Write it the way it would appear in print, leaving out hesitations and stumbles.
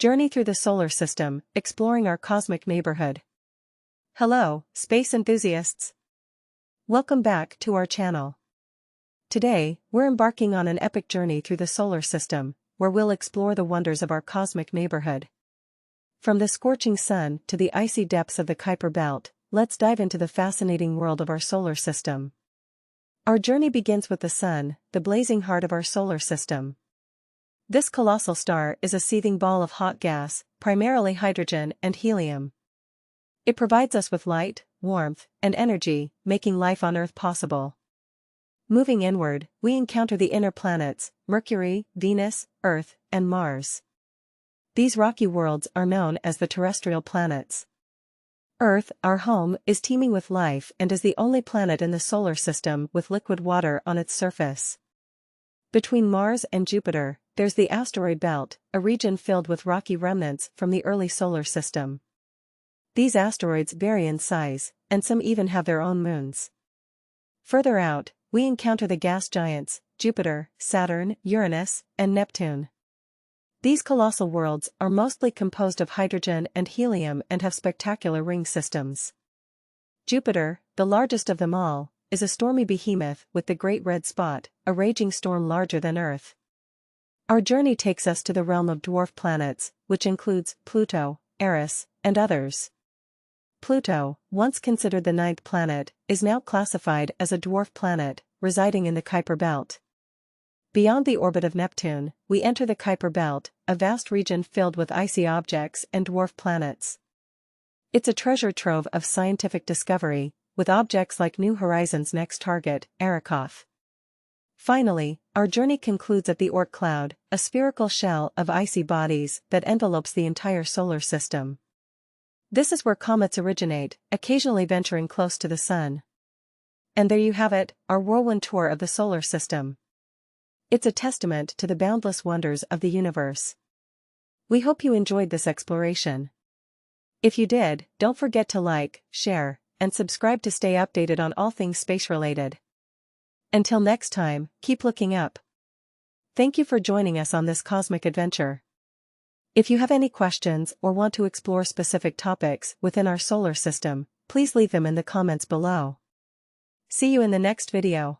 Journey through the solar system, exploring our cosmic neighborhood. Hello, space enthusiasts. Welcome back to our channel. Today, we're embarking on an epic journey through the solar system, where we'll explore the wonders of our cosmic neighborhood. From the scorching sun to the icy depths of the Kuiper Belt, let's dive into the fascinating world of our solar system. Our journey begins with the sun, the blazing heart of our solar system. This colossal star is a seething ball of hot gas, primarily hydrogen and helium. It provides us with light, warmth, and energy, making life on Earth possible. Moving inward, we encounter the inner planets, Mercury, Venus, Earth, and Mars. These rocky worlds are known as the terrestrial planets. Earth, our home, is teeming with life and is the only planet in the solar system with liquid water on its surface. Between Mars and Jupiter, there's the asteroid belt, a region filled with rocky remnants from the early solar system. These asteroids vary in size, and some even have their own moons. Further out, we encounter the gas giants, Jupiter, Saturn, Uranus, and Neptune. These colossal worlds are mostly composed of hydrogen and helium and have spectacular ring systems. Jupiter, the largest of them all, is a stormy behemoth with the Great Red Spot, a raging storm larger than Earth. Our journey takes us to the realm of dwarf planets, which includes Pluto, Eris, and others. Pluto, once considered the ninth planet, is now classified as a dwarf planet, residing in the Kuiper Belt. Beyond the orbit of Neptune, we enter the Kuiper Belt, a vast region filled with icy objects and dwarf planets. It's a treasure trove of scientific discovery, with objects like New Horizons' next target, Arrokoth. Finally, our journey concludes at the Oort cloud, a spherical shell of icy bodies that envelopes the entire solar system. This is where comets originate, occasionally venturing close to the sun. And there you have it, our whirlwind tour of the solar system. It's a testament to the boundless wonders of the universe. We hope you enjoyed this exploration. If you did, don't forget to like, share, and subscribe to stay updated on all things space-related. Until next time, keep looking up. Thank you for joining us on this cosmic adventure. If you have any questions or want to explore specific topics within our solar system, please leave them in the comments below. See you in the next video.